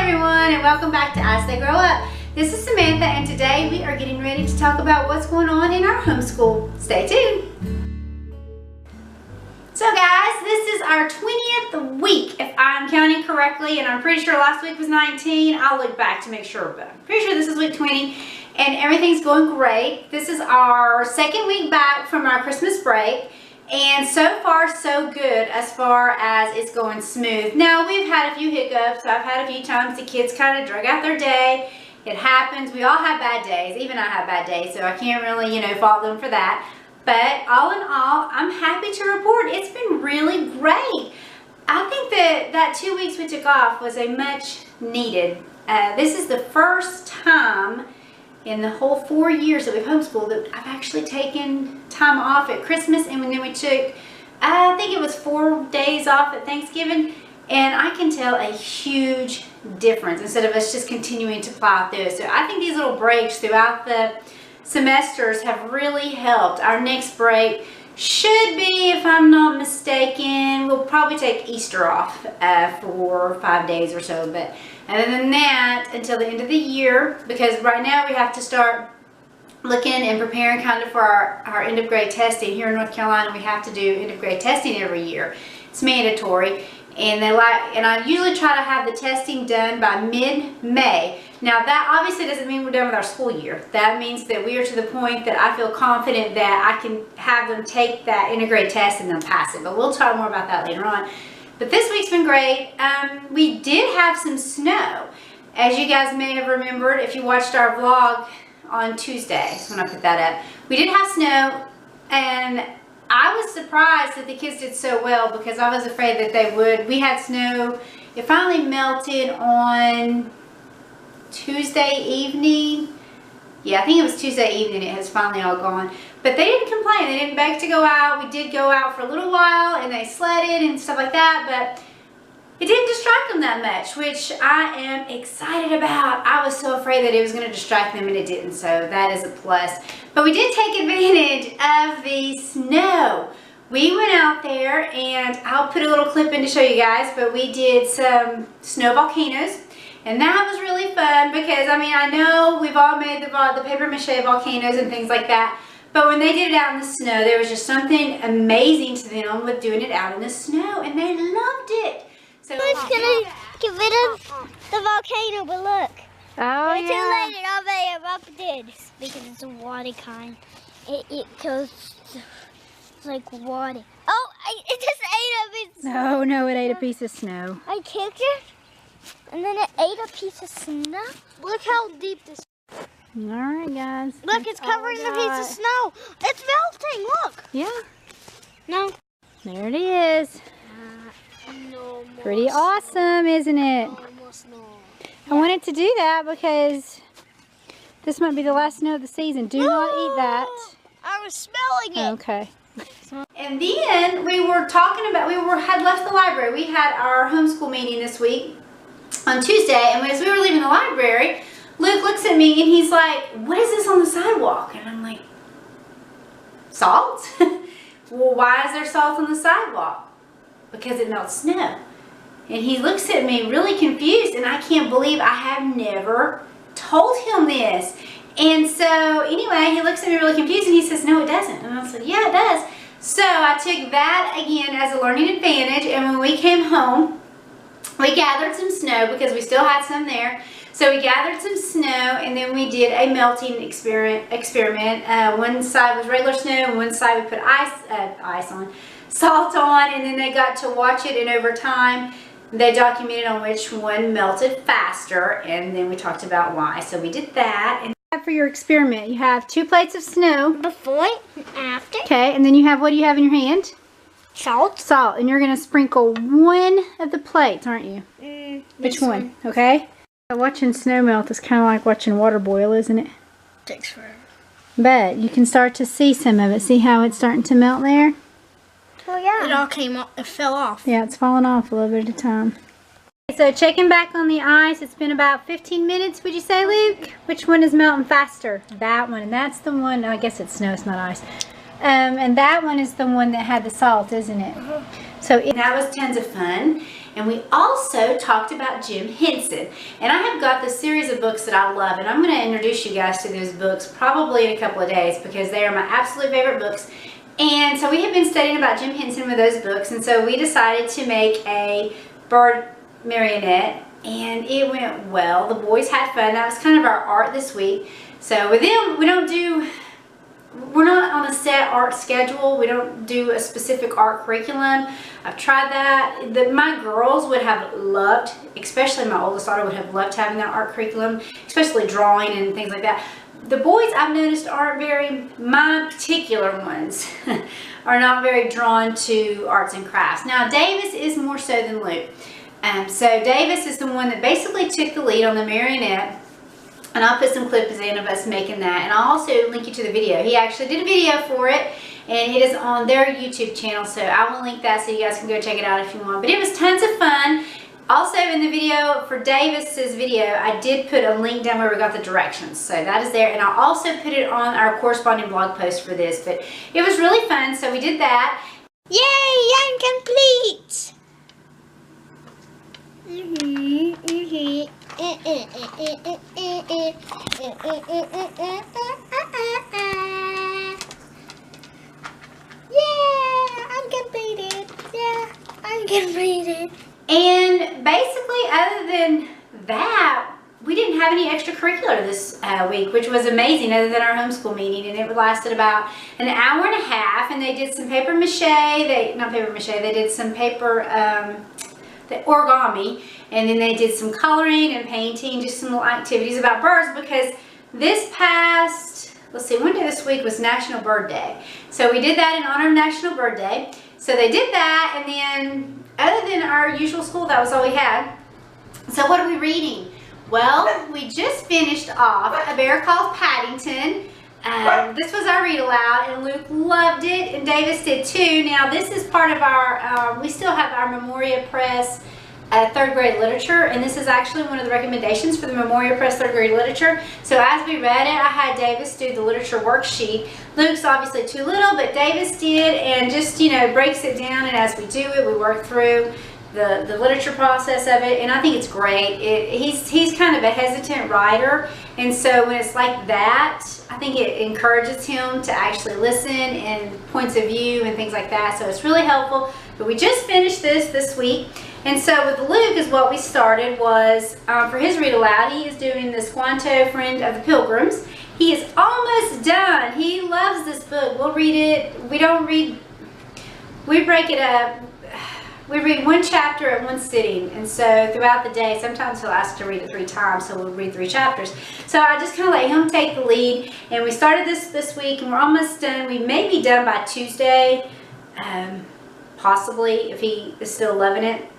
everyone, and welcome back to As They Grow Up. This is Samantha, and today we are getting ready to talk about what's going on in our homeschool. Stay tuned. So guys, this is our 20th week, if I'm counting correctly, and I'm pretty sure last week was 19. I'll look back to make sure, but I'm pretty sure this is week 20, and everything's going great. This is our second week back from our Christmas break. And so far, so good as far as it's going smooth. Now, we've had a few hiccups. I've had a few times the kids kind of drag out their day. It happens. We all have bad days. Even I have bad days, so I can't really, fault them for that. But all in all, I'm happy to report it's been really great. I think that 2 weeks we took off was a much needed. This is the first time in the whole 4 years that we've homeschooled that I've actually taken time off at Christmas, and then we took, I think it was 4 days off at Thanksgiving, and I can tell a huge difference instead of us just continuing to plow through. So I think these little breaks throughout the semesters have really helped. Our next break should be, if I'm not mistaken, we'll probably take Easter off for 5 days or so, but other than that, until the end of the year, because right now we have to start looking and preparing kind of for our end of grade testing. Here in North Carolina, we have to do end of grade testing every year. It's mandatory, and I usually try to have the testing done by mid-May. Now that obviously doesn't mean we're done with our school year. That means that we are to the point that I feel confident that I can have them take that end of grade test and then pass it. But we'll talk more about that later on. But this week's been great. We did have some snow. As you guys may have remembered, if you watched our vlog on Tuesday, when I put that up, we did have snow, and I was surprised that the kids did so well because I was afraid that they would. We had snow. It finally melted on Tuesday evening. Yeah, I think it was Tuesday evening it has finally all gone. But they didn't complain. They didn't beg to go out. We did go out for a little while and they sledded and stuff like that, but it didn't distract them that much, which I am excited about. I was so afraid that it was going to distract them and it didn't, so that is a plus. But we did take advantage of the snow. We went out there, and I'll put a little clip in to show you guys, but we did some snow volcanoes. And that was really fun because, I know we've all made the paper mache volcanoes and things like that. But when they did it out in the snow, there was just something amazing to them with doing it out in the snow. And they loved it. So it's going to get rid of the volcano, but look. Oh, it's too late. It already erupted because it's a water kind. It goes like water. Oh, it just ate a piece. No, it ate a piece of snow. I kicked it. And then it ate a piece of snow. Look how deep this is. Alright guys. Look, it's covering a piece of snow. It's melting, look. Yeah. No. There it is. No Pretty awesome, isn't it? Almost no. I wanted to do that because this might be the last snow of the season. Do not eat that. I was smelling it. Okay. And then we were talking about, had left the library. We had our homeschool meeting this week on Tuesday, and as we were leaving the library, Luke looks at me and he's like, "What is this on the sidewalk?" And I'm like, "Salt?" "Well, why is there salt on the sidewalk?" "Because it melts snow." And he looks at me really confused, and I can't believe I have never told him this. And so anyway, he looks at me really confused and he says, "No, it doesn't." And I said, "Yeah, it does." So I took that again as a learning advantage, and when we came home, we gathered some snow because we still had some there. So we gathered some snow, and then we did a melting experiment. One side was regular snow, and one side we put salt on, and then they got to watch it, and over time they documented on which one melted faster, and then we talked about why. So we did that. And for your experiment, you have 2 plates of snow. Before and after. Okay, and then you have, what do you have in your hand? Salt. Salt, and you're going to sprinkle one of the plates, aren't you? Which one? Okay. Watching snow melt is kind of like watching water boil, isn't it? Takes forever. But you can start to see some of it. See how it's starting to melt there? Oh yeah. It all came off. It fell off. Yeah, it's falling off a little bit at a time. So checking back on the ice, it's been about 15 minutes, would you say, Luke? Which one is melting faster? That one, and that's the one, I guess it's snow, it's not ice. And that one is the one that had the salt, isn't it? So that was tons of fun. And we also talked about Jim Henson. And I have got this series of books that I love, and I'm going to introduce you guys to those books probably in a couple of days because they are my absolute favorite books. And so we have been studying about Jim Henson with those books, and so we decided to make a bird marionette, and it went well. The boys had fun. That was kind of our art this week. So with them, we're not on a set art schedule. We don't do a specific art curriculum. I've tried that. My girls would have loved, especially my oldest daughter would have loved having that art curriculum, especially drawing and things like that. The boys, I've noticed, aren't very, my particular ones, are not very drawn to arts and crafts. Now, Davis is more so than Luke. So Davis is the one that basically took the lead on the marionette, and I'll put some clips in of us making that, and I'll also link you to the video. He actually did a video for it, and it is on their YouTube channel, so I will link that so you guys can go check it out if you want. But it was tons of fun. Also in the video, for Davis's video, I did put a link down where we got the directions. So that is there, and I'll also put it on our corresponding blog post for this. But it was really fun, so we did that. Yay, I'm complete! Yeah, I'm completed. Yeah, I'm completed. And basically, other than that, we didn't have any extracurricular this week, which was amazing, other than our homeschool meeting, and it lasted about an hour and a half, and they did some paper mache, they did some paper, the origami, and then they did some coloring and painting, just some little activities about birds, because this past, let's see, one day this week was National Bird Day. So we did that in honor of National Bird Day. So they did that, and then other than our usual school, that was all we had. So what are we reading? Well, we just finished off A Bear Called Paddington. This was our read aloud, and Luke loved it, and Davis did too. Now this is part of our, we still have our Memoria Press third grade literature, and this is actually one of the recommendations for the Memoria Press third grade literature. So as we read it, I had Davis do the literature worksheet. Luke's obviously too little, but Davis did, and just, you know, breaks it down, and as we do it, we work through the literature process of it, and I think it's great. He's kind of a hesitant writer, and so when it's like that, I think it encourages him to actually listen and points of view and things like that, so it's really helpful. But we just finished this week, and so with Luke is what we started was, for his read aloud, he is doing the Squanto Friend of the Pilgrims. He is almost done. He loves this book. We'll read it. We break it up. We read one chapter at one sitting, and so throughout the day, sometimes he'll ask to read it 3 times, so we'll read 3 chapters. So I just kind of let him take the lead, and we started this week, and we're almost done. We may be done by Tuesday, possibly, if he is still loving it.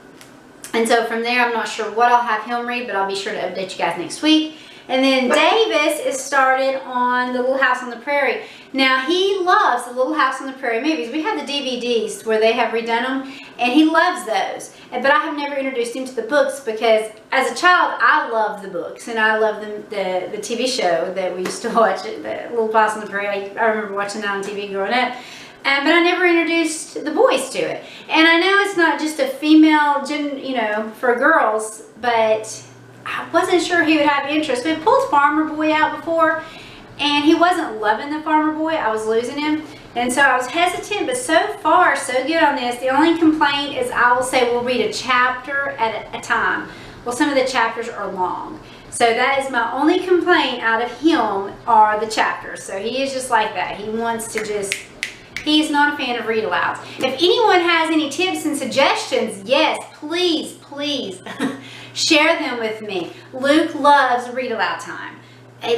And so from there, I'm not sure what I'll have him read, but I'll be sure to update you guys next week. And then Davis is started on The Little House on the Prairie. Now, he loves The Little House on the Prairie movies. We have the DVDs where they have redone them, and he loves those. But I have never introduced him to the books because, as a child, I loved the books, and I loved the TV show that we used to watch, The Little House on the Prairie. I remember watching that on TV growing up. But I never introduced the boys to it. And I know it's not just a female, you know, for girls, but I wasn't sure he would have interest. We pulled Farmer Boy out before, and he wasn't loving the Farmer Boy. I was losing him. And so I was hesitant, but so far, so good on this. The only complaint is I will say we'll read a chapter at a time. Well, some of the chapters are long. So that is my only complaint out of him are the chapters. So he is just like that. He wants to just... He's not a fan of read alouds. If anyone has any tips and suggestions, yes, please, please share them with me. Luke loves read aloud time.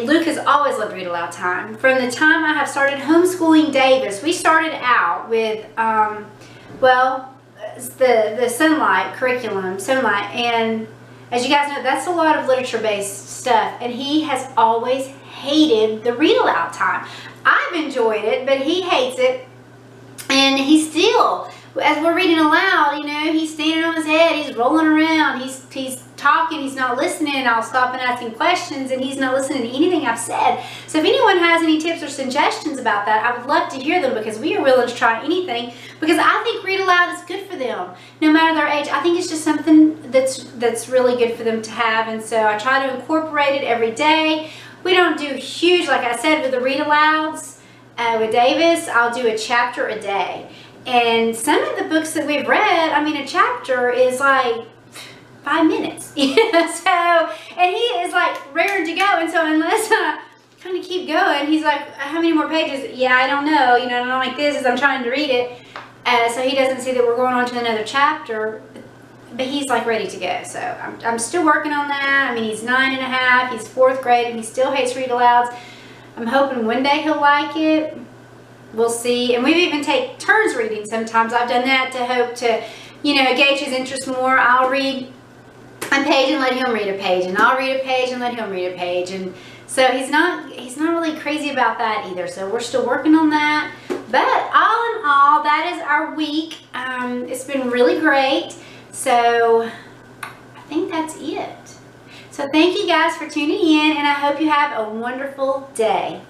Luke has always loved read aloud time. From the time I have started homeschooling Davis, we started out with, well, the Sunlight curriculum, Sunlight, and as you guys know, that's a lot of literature-based stuff, and he has always hated the read aloud time. I've enjoyed it, but he hates it. And he still, as we're reading aloud, you know, he's standing on his head, he's rolling around, he's talking, he's not listening, and I'll stop and ask him questions, and he's not listening to anything I've said. So if anyone has any tips or suggestions about that, I would love to hear them, because we are willing to try anything, because I think read aloud is good for them, no matter their age. I think it's just something that's really good for them to have, and so I try to incorporate it every day. We don't do huge, like I said, with the read alouds. With Davis, I'll do a chapter a day. And some of the books that we've read, I mean, a chapter is like 5 minutes, so, and he is like raring to go, and so unless I kind of keep going, he's like, how many more pages? Yeah, I don't know, you know, and I'm like this as I'm trying to read it, so he doesn't see that we're going on to another chapter, but he's like ready to go. So I'm still working on that. I mean, he's 9.5, he's 4th grade, and he still hates read alouds. I'm hoping one day he'll like it. We'll see. And we've even take turns reading sometimes. I've done that to hope to, you know, gauge his interest more. I'll read a page and let him read a page, and I'll read a page and let him read a page, and so he's not really crazy about that either. So we're still working on that. But all in all, that is our week. It's been really great. So I think that's it. So thank you guys for tuning in, and I hope you have a wonderful day.